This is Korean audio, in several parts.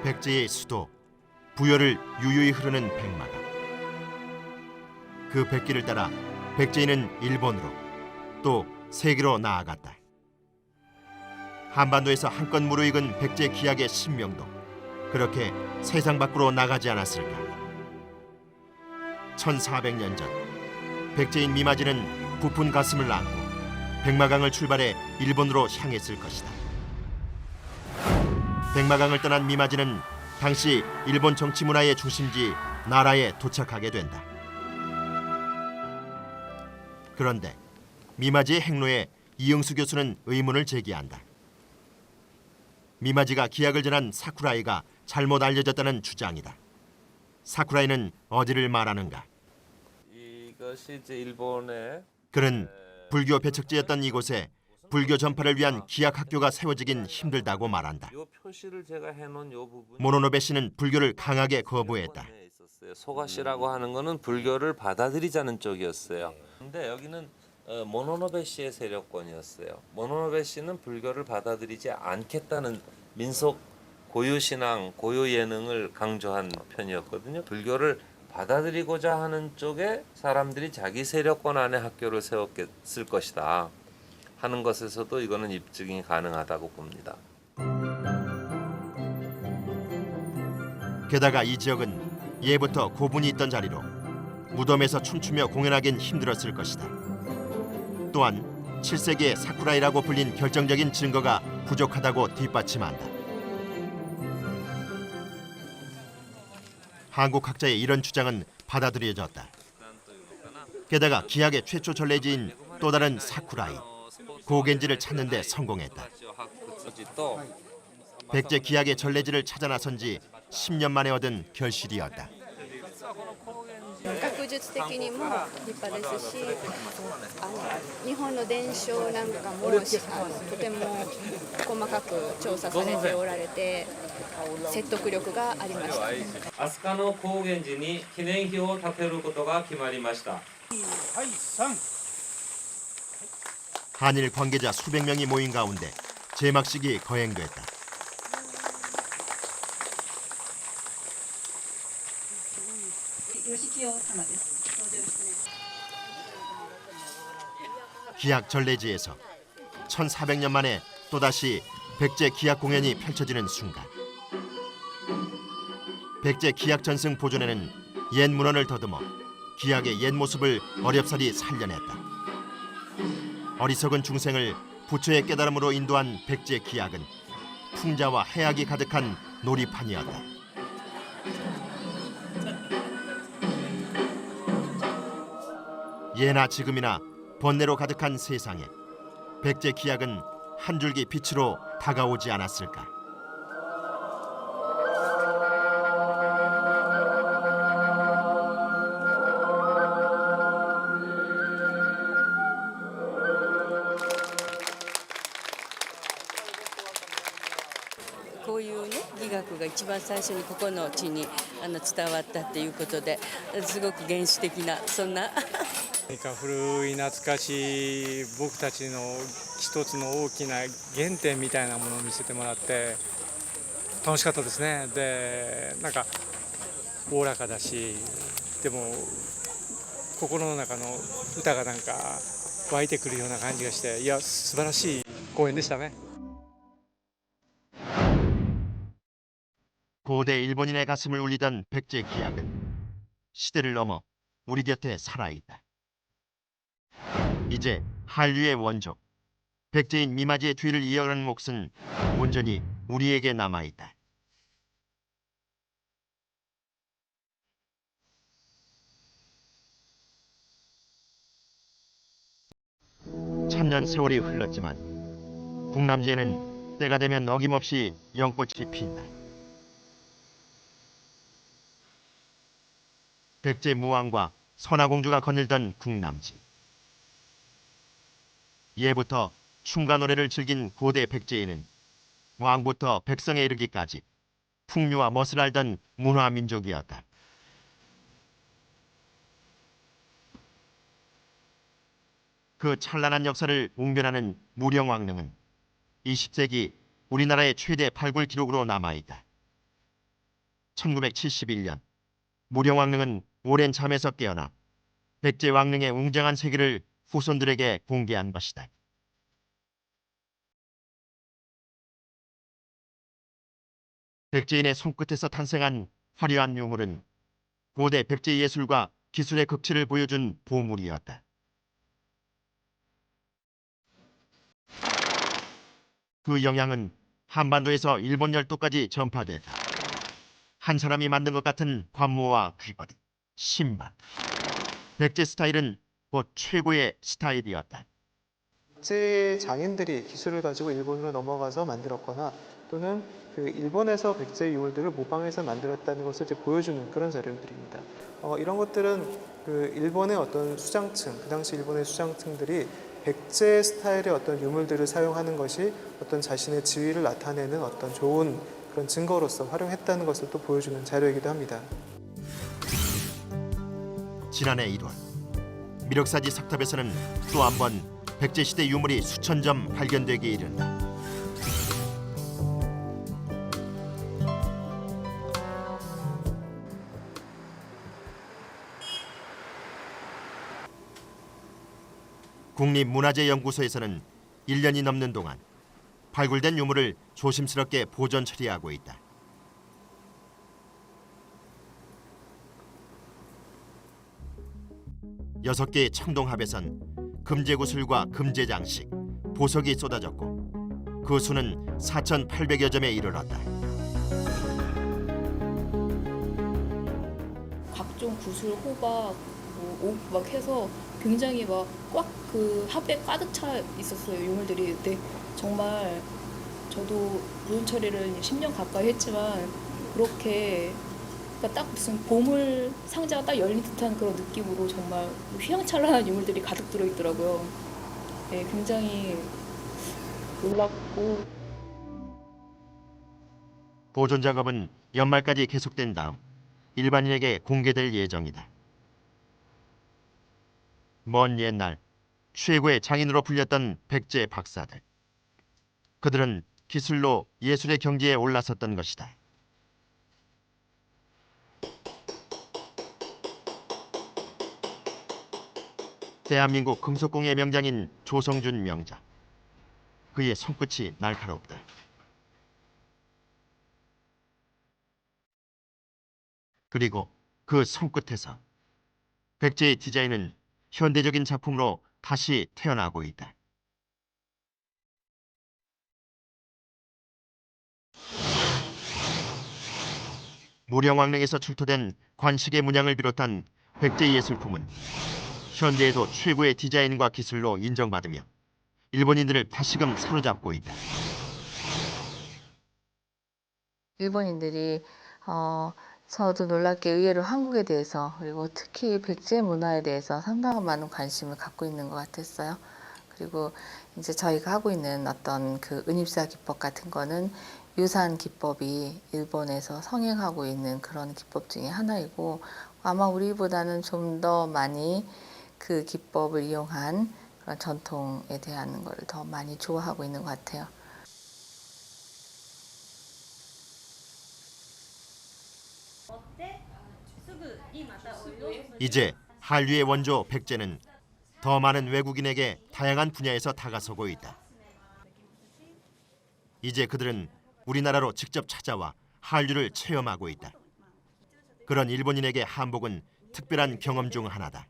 백제의 수도 부여를 유유히 흐르는 백마강. 그 백길을 따라 백제인은 일본으로 또 세계로 나아갔다. 한반도에서 한껏 무르익은 백제 기약의 신명도 그렇게 세상 밖으로 나가지 않았을까. 1400년 전 백제인 미마지는 부푼 가슴을 안고 백마강을 출발해 일본으로 향했을 것이다. 백마강을 떠난 미마지는 당시 일본 정치 문화의 중심지 나라에 도착하게 된다. 그런데 미마지의 행로에 이응수 교수는 의문을 제기한다. 미마지가 기약을 전한 사쿠라이가 잘못 알려졌다는 주장이다. 사쿠라이는 어디를 말하는가? 이것이 이제 일본의 그는 불교 배척지였던 이곳에 불교 전파를 위한 기약 학교가 세워지긴 힘들다고 말한다. 요 표시를 제가 해놓은 요 부분. 모노노베 씨는 불교를 강하게 거부했다. 소가시라고 하는 거는 불교를 받아들이자는 쪽이었어요. 근데 여기는 모노노베 씨의 세력권이었어요. 모노노베 씨는 불교를 받아들이지 않겠다는 민속 고유 신앙, 고유 예능을 강조한 편이었거든요. 불교를 받아들이고자 하는 쪽에 사람들이 자기 세력권 안에 학교를 세웠을 것이다 하는 것에서도 이거는 입증이 가능하다고 봅니다. 게다가 이 지역은 예부터 고분이 있던 자리로 무덤에서 춤추며 공연하긴 힘들었을 것이다. 또한 7세기의 사쿠라이라고 불린 결정적인 증거가 부족하다고 뒷받침한다. 한국 학자의 이런 주장은 받아들여졌다. 게다가 기약의 최초 전래지인 또 다른 사쿠라이, 고겐지를 찾는 데 성공했다. 백제 기약의 전래지를 찾아 나선 지 10년 만에 얻은 결실이었다. 学術的にも立派ですし、日本の伝承なんかもとても細かく調査されておられて説得力がありました。飛鳥の高原寺に記念碑を建てることが決まりました。 한일 관계자 수백 명이 모인 가운데 제막식이 거행됐다. 기약 전래지에서 1400년 만에 또다시 백제 기약 공연이 펼쳐지는 순간 백제 기약 전승 보존에는 옛 문헌을 더듬어 기약의 옛 모습을 어렵사리 살려냈다. 어리석은 중생을 부처의 깨달음으로 인도한 백제 기약은 풍자와 해악이 가득한 놀이판이었다. 예나 지금이나 번뇌로 가득한 세상에 백제 기약은 한 줄기 빛으로 다가오지 않았을까.こういうね美学が一番最初にここの地に伝わったっていうことですごく原始的なそんな何か古い懐かしい僕たちの一つの大きな原点みたいなものを見せてもらって楽しかったですね。でなんかおおらかだしでも心の中の歌がなんか湧いてくるような感じがしていや素晴らしい公演でしたね。 고대 일본인의 가슴을 울리던 백제 기약은 시대를 넘어 우리 곁에 살아있다. 이제 한류의 원조 백제인 미마지의 뒤를 이어가는 몫은 온전히 우리에게 남아있다. 천년 세월이 흘렀지만 국남지에는 때가 되면 어김없이 연꽃이 핀다. 백제 무왕과 선화공주가 거닐던 국남지. 예부터 춤과 노래를 즐긴 고대 백제인은 왕부터 백성에 이르기까지 풍류와 멋을 알던 문화민족이었다. 그 찬란한 역사를 웅변하는 무령왕릉은 20세기 우리나라의 최대 발굴 기록으로 남아있다. 1971년 무령왕릉은 오랜 잠에서 깨어나 백제 왕릉의 웅장한 세계를 후손들에게 공개한 것이다. 백제인의 손끝에서 탄생한 화려한 유물은 고대 백제 예술과 기술의 극치를 보여준 보물이었다. 그 영향은 한반도에서 일본 열도까지 전파됐다. 한 사람이 만든 것 같은 관모와 귀걸이, 신발. 백제 스타일은 곧 최고의 스타일이었다. 백제 장인들이 기술을 가지고 일본으로 넘어가서 만들었거나 또는 그 일본에서 백제 유물들을 모방해서 만들었다는 것을 이제 보여주는 그런 자료들입니다. 이런 것들은 그 일본의 어떤 수장층, 그 당시 일본의 수장층들이 백제 스타일의 어떤 유물들을 사용하는 것이 어떤 자신의 지위를 나타내는 어떤 좋은 그런 증거로서 활용했다는 것을 또 보여주는 자료이기도 합니다. 지난해 1월 미륵사지 석탑에서는 또 한 번 백제시대 유물이 수천 점 발견되기에 이른다. 국립문화재연구소에서는 1년이 넘는 동안 발굴된 유물을 조심스럽게 보존 처리하고 있다. 여섯 개의 청동합에선 금제구슬과 금제장식, 보석이 쏟아졌고 그 수는 4,800여 점에 이르렀다. 각종 구슬, 호박, 옥 막 해서 굉장히 막 꽉 그 합에 가득 차 있었어요, 유물들이. 근데 정말 저도 보존 처리를 10년 가까이 했지만 그렇게 그러니까 딱 무슨 보물 상자가 딱 열린 듯한 그런 느낌으로 정말 휘황찬란한 유물들이 가득 들어있더라고요. 네, 굉장히 놀랍고. 보존 작업은 연말까지 계속된 다음 일반인에게 공개될 예정이다. 먼 옛날 최고의 장인으로 불렸던 백제 박사들. 그들은 기술로 예술의 경지에 올라섰던 것이다. 대한민국 금속공예 명장인 조성준 명장. 그의 손끝이 날카롭다. 그리고 그 손끝에서 백제의 디자인은 현대적인 작품으로 다시 태어나고 있다. 무령왕릉에서 출토된 관식의 문양을 비롯한 백제 예술품은 현대에도 최고의 디자인과 기술로 인정받으며 일본인들을 다시금 사로잡고 있다. 일본인들이 저도 놀랍게 의외로 한국에 대해서 그리고 특히 백제 문화에 대해서 상당한 많은 관심을 갖고 있는 것 같았어요. 그리고 이제 저희가 하고 있는 어떤 그 은입사 기법 같은 거는 유사한 기법이 일본에서 성행하고 있는 그런 기법 중에 하나이고 아마 우리보다는 좀 더 많이 그 기법을 이용한 그런 전통에 대한 걸 더 많이 좋아하고 있는 것 같아요. 이제 한류의 원조 백제는 더 많은 외국인에게 다양한 분야에서 다가서고 있다. 이제 그들은 우리나라로 직접 찾아와 한류를 체험하고 있다. 그런 일본인에게 한복은 특별한 경험 중 하나다.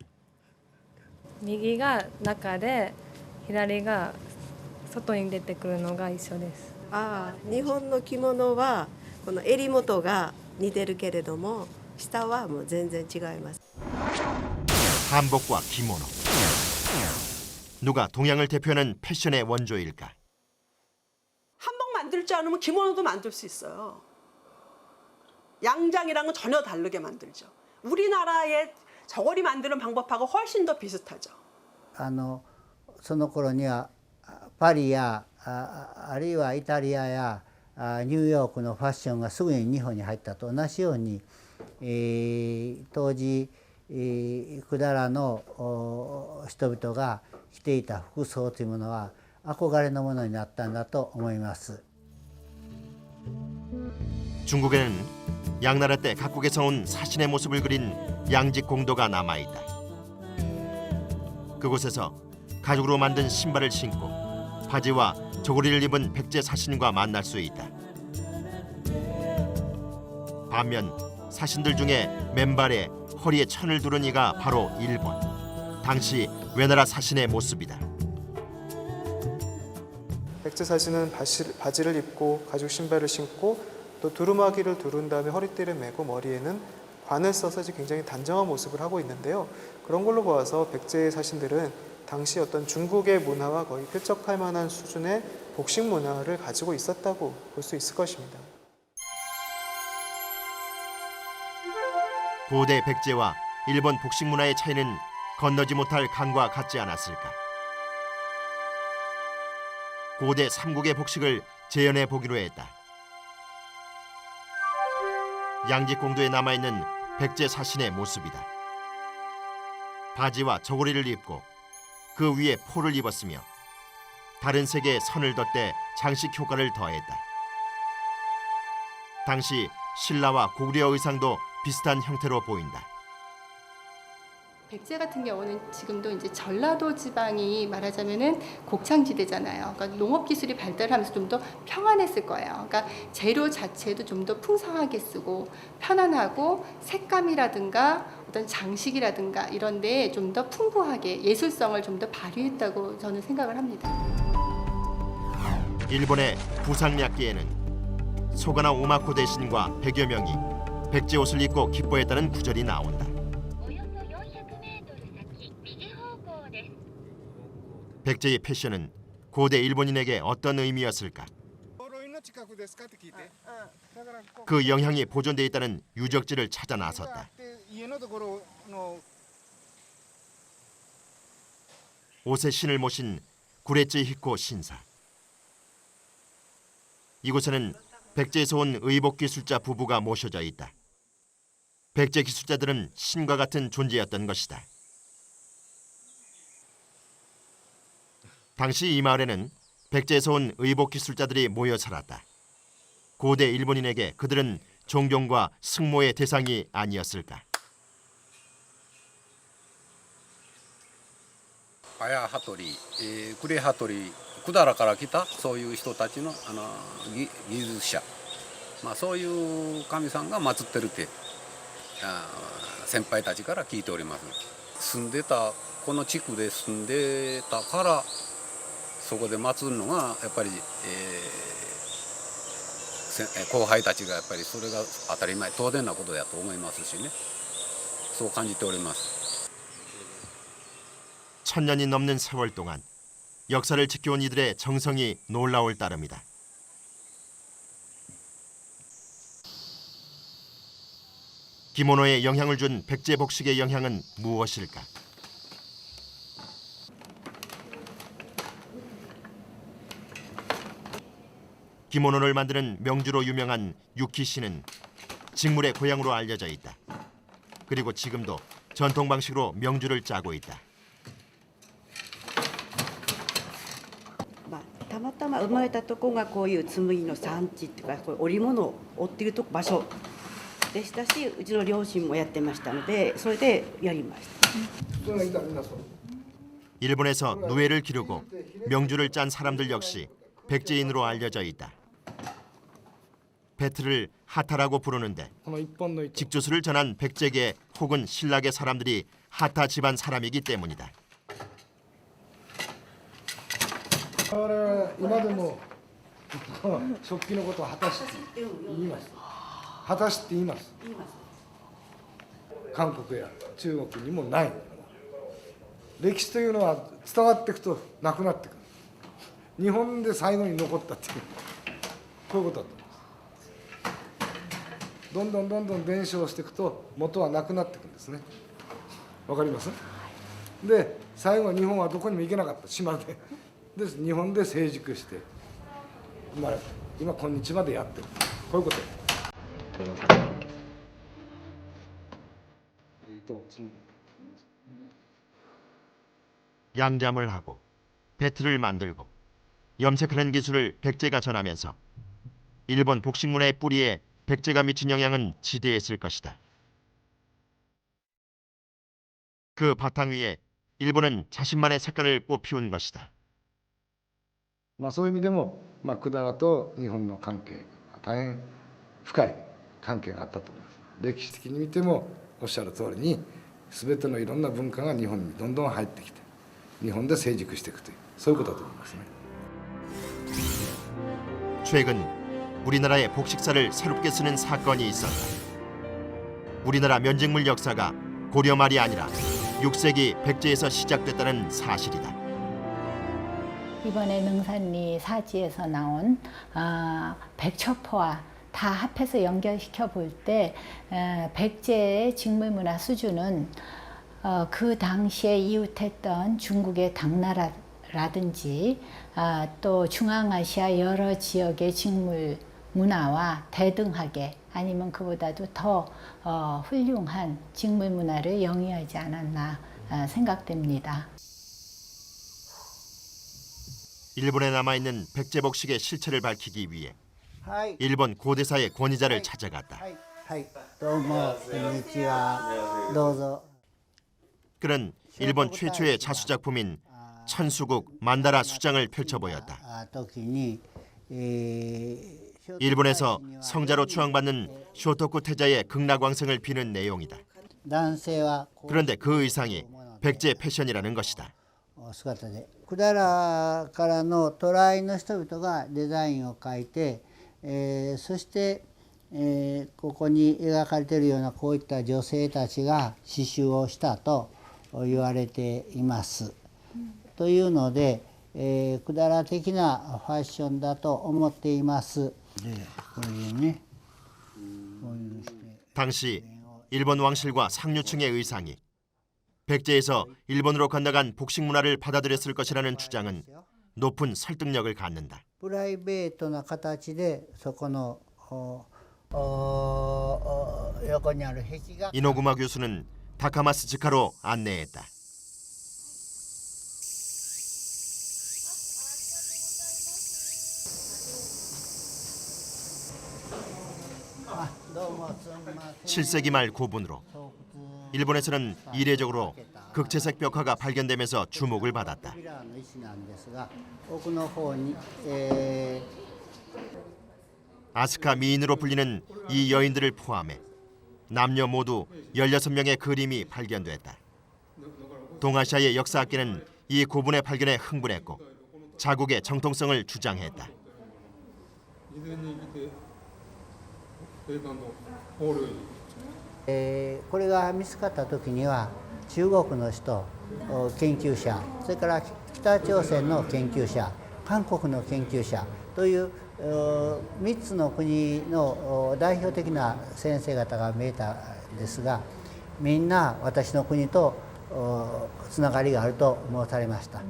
右が中で左が外に出てくるのが一緒です。日本の着物はこの襟元が似てるけれども下はもう全然違います。 한복과 기모노. 누가 동양을 대표하는 패션의 원조일까? 한복 만들 줄 알면 기모노도 만들 수 있어요. 양장이랑은 전혀 다르게 만들죠. 우리나라의 저고리 만드는 방법하고 훨씬 더 비슷하죠. その頃にはパリやあるいはイタリアやニューヨークのファッションがすぐに日本に入ったと同じように、当時百済の人々が着ていた服装というものは憧れのものになったんだと思います。 중국에는 양나라 때 각국에서 온 사신의 모습을 그린 양직공도가 남아있다. 그곳에서 가죽으로 만든 신발을 신고 바지와 저고리를 입은 백제 사신과 만날 수 있다. 반면 사신들 중에 맨발에 허리에 천을 두른 이가 바로 일본, 당시 외나라 사신의 모습이다. 백제 사신은 바지를 입고 가죽 신발을 신고 또 두루마기를 두른 다음에 허리띠를 메고 머리에는 관을 써서 굉장히 단정한 모습을 하고 있는데요. 그런 걸로 보아서 백제 사신들은 당시 어떤 중국의 문화와 거의 표적할 만한 수준의 복식 문화를 가지고 있었다고 볼 수 있을 것입니다. 고대 백제와 일본 복식 문화의 차이는 건너지 못할 강과 같지 않았을까. 고대 삼국의 복식을 재현해 보기로 했다. 양직공도에 남아있는 백제 사신의 모습이다. 바지와 저고리를 입고 그 위에 포를 입었으며 다른 색의 선을 덧대 장식 효과를 더했다. 당시 신라와 고구려 의상도 비슷한 형태로 보인다. 백제 같은 경우는 지금도 이제 전라도 지방이 말하자면은 곡창지대잖아요. 그러니까 농업 기술이 발달하면서 좀 더 평안했을 거예요. 그러니까 재료 자체도 좀 더 풍성하게 쓰고 편안하고 색감이라든가 어떤 장식이라든가 이런 데 좀 더 풍부하게 예술성을 좀 더 발휘했다고 저는 생각을 합니다. 일본의 부상략기에는 소가나 오마코 대신과 100여 명이 백제 옷을 입고 기뻐했다는 구절이 나온다. 백제의 패션은 고대 일본인에게 어떤 의미였을까? 그 영향이 보존돼 있다는 유적지를 찾아 나섰다. 옷의 신을 모신 구레찌 히코 신사. 이곳에는 백제에서 온 의복 기술자 부부가 모셔져 있다. 백제 기술자들은 신과 같은 존재였던 것이다. 당시 이 마을에는 백제에서 온 의복 기술자들이 모여 살았다. 고대 일본인에게 그들은 존경과 승모의 대상이 아니었을까. 綾羽鳥、呉羽鳥、百済から来たそういう人たちの技術者、そういう神さんが祀ってるって先輩たちから聞いております。住んでたこの地区で住んでたからそこで祀るのがやっぱり、後輩たちがやっぱりそれが当たり前当然なことだと思いますしね、そう感じております。 1000년이 넘는 세월 동안 역사를 지켜온 이들의 정성이 놀라울 따름이다. 기모노에 영향을 준 백제 복식의 영향은 무엇일까? 기모노를 만드는 명주로 유명한 유키시는 직물의 고향으로 알려져 있다. 그리고 지금도 전통 방식으로 명주를 짜고 있다. たまたま生まれたとこがこういう紬の産地っていうか、こう織物を織っている場所でしたし、うちの両親もやってましたので、それでやりました。 일본에서 누에를 기르고 명주를 짠 사람들 역시 백제인으로 알려져 있다. 베트를 하타라고 부르는데 직조수를 전한 백제계 혹은 신라계 사람들이 하타 집안 사람이기 때문이다. 今でも食器のことを果たしって言います。果たしって言います。韓国や中国にもない。歴史というのは伝わっていくとなくなっていく。日本で最後に残ったっていうこういうことだと思います。どんどんどんどん伝承していくと元はなくなっていくんですね。わかります？で最後日本はどこにも行けなかった島で。 で日本で成熟して生まれた今今日までやってるこういうこと。 양잠을 하고 배틀을 만들고 염색하는 기술을 백제가 전하면서 일본 복식문화의 뿌리에 백제가 미친 영향은 지대했을 것이다. 그 바탕 위에 일본은 자신만의 색깔을 꽃피운 것이다. そういう意味でも、百済と日本の関係大変深い関係があったと思います。歴史的に見てもおっしゃる通りに全てのいろんな文化が日本にどんどん入ってきて日本で成熟していくというそういうことだと思いますね。 최근 우리나라의 복식사를 새롭게 쓰는 사건이 있었다. 우리나라 면직물 역사가 고려 말이 아니라 6세기 백제에서 시작됐다는 사실이다. 이번에 능산리 사지에서 나온 백초포와 다 합해서 연결시켜 볼 때 백제의 직물문화 수준은 그 당시에 이웃했던 중국의 당나라라든지 또 중앙아시아 여러 지역의 직물 문화와 대등하게 아니면 그보다도 더 훌륭한 직물 문화를 영위하지 않았나 생각됩니다. 일본에 남아있는 백제 복식의 실체를 밝히기 위해 일본 고대사의 권위자를 찾아갔다. 그는 일본 최초의 자수작품인 천수국 만다라 수장을 펼쳐보였다. 일본에서 성자로 추앙받는 쇼토쿠 태자의 극락왕성을 비는 내용이다. 그런데 그 의상이 백제 패션이라는 것이다. 百済からの渡来の人々がデザインを描いて、そして、ここに描かれているようなこういった女性たちが刺繍をしたと言われています。というので、百済的なファッションだと思っています。で、これね、こういうして。 당시 일본 왕실과 상류층의 의상이 백제에서 일본으로 건너간 복식 문화를 받아들였을 것이라는 주장은 높은 설득력을 갖는다. プライベートな形でそこの横にある壁画 이노구마 교수는 다카마스 직하로 안내했다. 아, 7세기 말 고분으로 일본에서는 이례적으로 극채색 벽화가 발견되면서 주목을 받았다. 아스카 미인으로 불리는 이 여인들을 포함해 남녀 모두 16명의 그림이 발견됐다. 동아시아의 역사학계는 이 고분의 발견에 흥분했고 자국의 정통성을 주장했다. これが見つかった時には中国の人研究者それから北朝鮮の研究者韓国の研究者という3つの国の代表的な先生方が見えたんですがみんな私の国とつながりがあると申されました。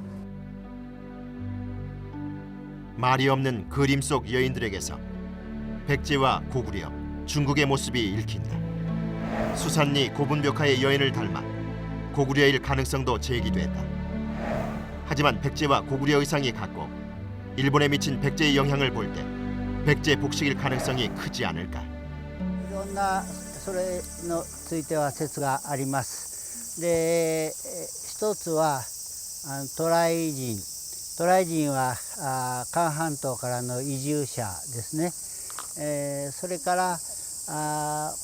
말이 없는 그림 속 여인들에게서 백제와 고구려, 중국의 모습이 읽힌다. 수산리 고분벽화의 여인을 닮아 고구려일 가능성도 제기됐다. 하지만 백제와 고구려 의상이 같고 일본에 미친 백제의 영향을 볼 때 백제 복식일 가능성이 크지 않을까. いろんなそれについては説があります。で、一つは渡来人。渡来人は韓半島からの移住者ですね。それから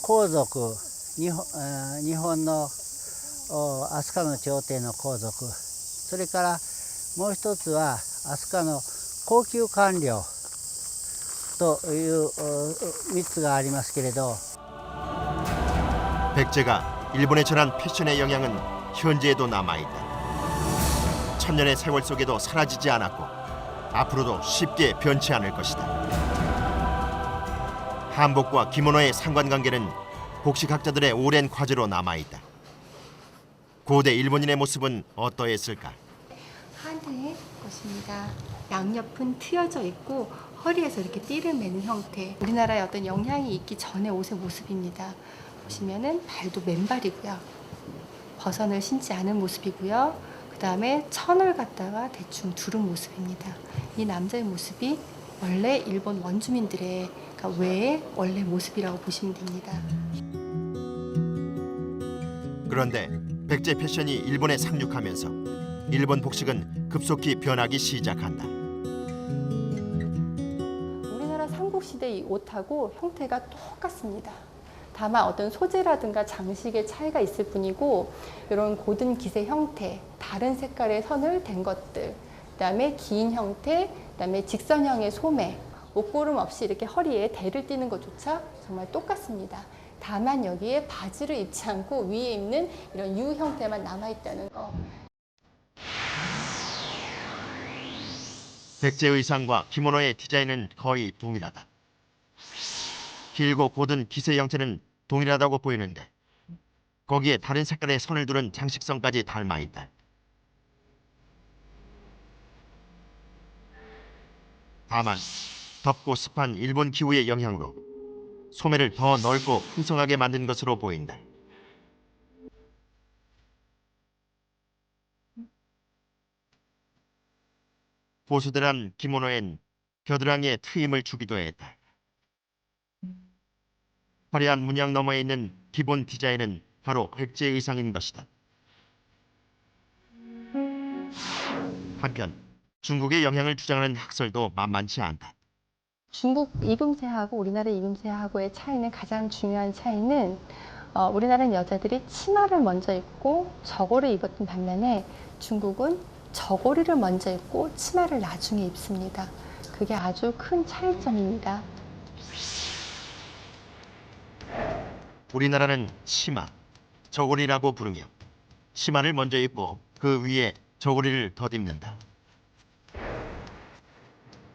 皇族日本の飛鳥の朝廷の皇族それからもう一つは飛鳥の高級官僚という3つがありますけれど 백제가 일본에 전한 패션의 영향은 현재에도 남아있다. 천년의 세월 속에도 사라지지 않았고 앞으로도 쉽게 변치 않을 것이다. 한복과 기모노의 상관관계는 복식학자들의 오랜 과제로 남아있다. 고대 일본인의 모습은 어떠했을까? 한의 것입니다. 양옆은 트여져 있고 허리에서 이렇게 띠를 매는 형태. 우리나라에 어떤 영향이 있기 전에 옷의 모습입니다. 보시면은 발도 맨발이고요. 버선을 신지 않은 모습이고요. 그 다음에 천을 갖다가 대충 두른 모습입니다. 이 남자의 모습이 원래 일본 원주민들의 외의 원래 모습이라고 보시면 됩니다. 그런데 백제 패션이 일본에 상륙하면서 일본 복식은 급속히 변하기 시작한다. 우리나라 삼국시대 이 옷하고 형태가 똑같습니다. 다만 어떤 소재라든가 장식의 차이가 있을 뿐이고 이런 고든 기세 형태, 다른 색깔의 선을 댄 것들, 그다음에 긴 형태, 그다음에 직선형의 소매, 옷고름 없이 이렇게 허리에 대를 띠는 것조차 정말 똑같습니다. 다만 여기에 바지를 입지 않고 위에 입는 이런 U 형태만 남아있다는 거. 백제 의상과 기모노의 디자인은 거의 동일하다. 길고 곧은 기세 형태는 동일하다고 보이는데 거기에 다른 색깔의 선을 두른 장식성까지 닮아 있다. 다만 덥고 습한 일본 기후의 영향으로 소매를 더 넓고 풍성하게 만든 것으로 보인다. 보수대란 기모노엔 겨드랑이에 트임을 주기도 했다. 화려한 문양 너머에 있는 기본 디자인은 바로 백제 의상인 것이다. 한편 중국의 영향을 주장하는 학설도 만만치 않다. 중국 이금세하고 우리나라 이금세하고의 차이는 가장 중요한 차이는 우리나라는 여자들이 치마를 먼저 입고 저고를 입었던 반면에 중국은 저고리를 먼저 입고 치마를 나중에 입습니다. 그게 아주 큰 차이점입니다. 우리나라는 치마, 저고리라고 부르며 치마를 먼저 입고 그 위에 저고리를 덧입는다.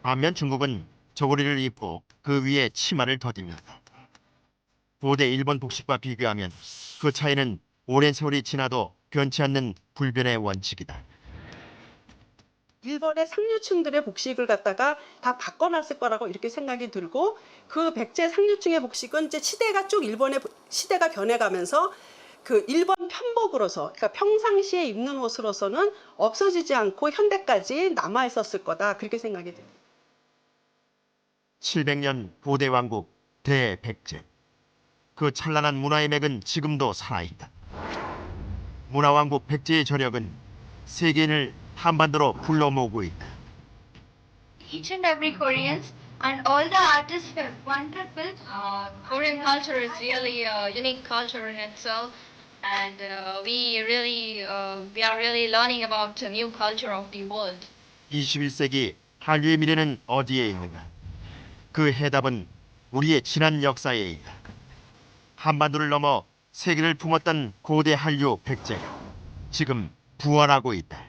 반면 중국은 저고리를 입고 그 위에 치마를 덧입는다. 고대 일본 복식과 비교하면 그 차이는 오랜 세월이 지나도 변치 않는 불변의 원칙이다. 일본의 상류층들의 복식을 갖다가 다 바꿔놨을 거라고 이렇게 생각이 들고 그 백제 상류층의 복식은 이제 시대가 쭉 일본의 시대가 변해가면서 그 일본 편복으로서 그러니까 평상시에 입는 옷으로서는 없어지지 않고 현대까지 남아 있었을 거다 그렇게 생각이 됩니다. 700년 고대 왕국 대백제. 그 찬란한 문화의 맥은 지금도 살아있다. 문화왕국 백제의 저력은 세계인을 한반도로 불러 모으고 있다. Each and every Koreans and all the artists have wonderful. Korean culture is really a unique culture in itself, and we are really learning about the new culture of the world. 21세기 한류의 미래는 어디에 있는가? 그 해답은 우리의 지난 역사에 있다. 한반도를 넘어 세계를 품었던 고대 한류 백제가 지금 부활하고 있다.